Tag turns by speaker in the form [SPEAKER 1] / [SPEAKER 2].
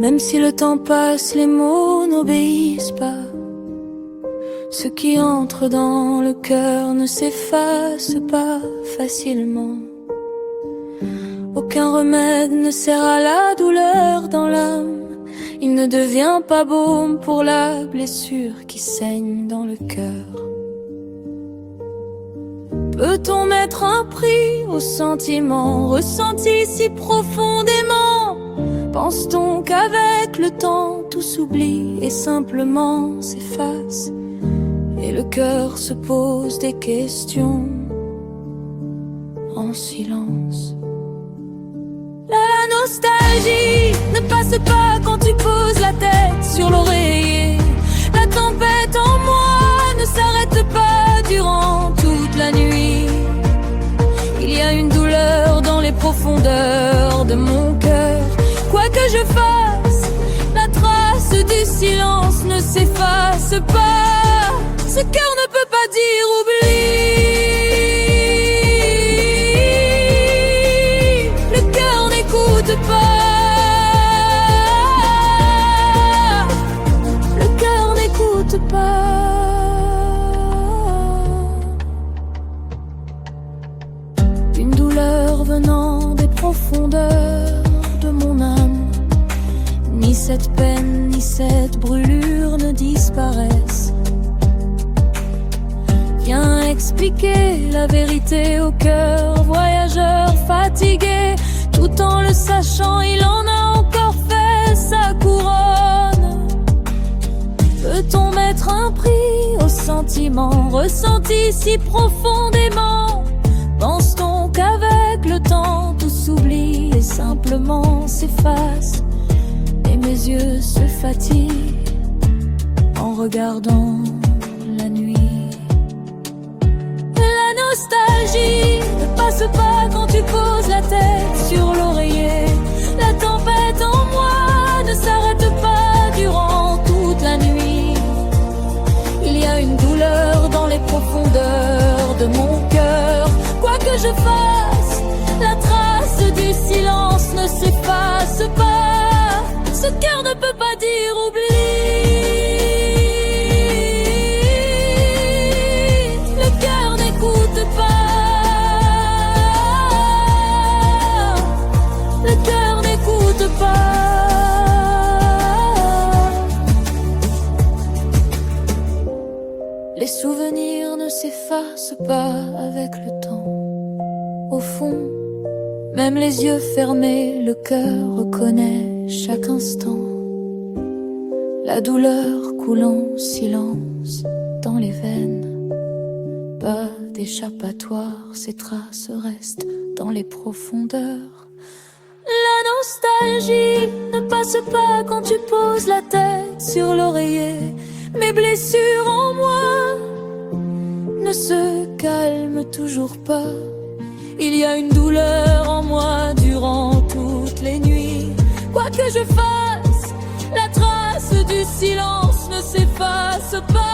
[SPEAKER 1] Même si le temps passe, les mots n'obéissent pas. Ce qui entre dans le cœur ne s'efface pas facilement. Aucun remède ne sert à la douleur dans l'âme. Il ne devient pas baume pour la blessure qui saigne dans le cœur. Peut-on mettre un prix aux sentiments ressentis si profondément? Pense-t-on qu'avec le temps tout s'oublie et simplement s'efface? Et le cœur se pose des questions en silence. La nostalgie ne passe pas quand tu poses la tête sur l'oreiller. La tempête en moi ne s'arrête pas durant toute la nuit. Il y a une douleur dans les profondeurs de mon cœur. Quoi que je fasse, la trace du silence ne s'efface pas. Ce cœur ne peut pas dire oublie. Le cœur n'écoute pas. Le cœur n'écoute pas. Une douleur venant des profondeurs de mon âme. Ni cette peine, ni cette brûlure ne disparaissent. Viens expliquer la vérité au cœur voyageur fatigué. Tout en le sachant, il en a encore fait sa couronne. Peut-on mettre un prix aux sentiments ressentis si profondément? Pense-t-on qu'avec le temps tout s'oublie et simplement s'efface? Et mes yeux se fatiguent en regardant la nuit. Nostalgie ne passe pas quand tu poses la tête sur l'oreiller. La tempête en moi ne s'arrête pas durant toute la nuit. Il y a une douleur dans les profondeurs de mon cœur. Quoi que je fasse, la trace du silence ne s'efface pas. Ce cœur ne peut pas dire oublie. Les souvenirs ne s'effacent pas avec le temps. Au fond, même les yeux fermés, le cœur reconnaît chaque instant la douleur coule en silence dans les veines. Pas d'échappatoire, ces traces restent dans les profondeurs. La nostalgie ne passe pas quand tu poses la tête sur l'oreiller. Mes blessures en moi ne se calment toujours pas. Il y a une douleur en moi durant toutes les nuits. Quoi que je fasse, la trace du silence ne s'efface pas.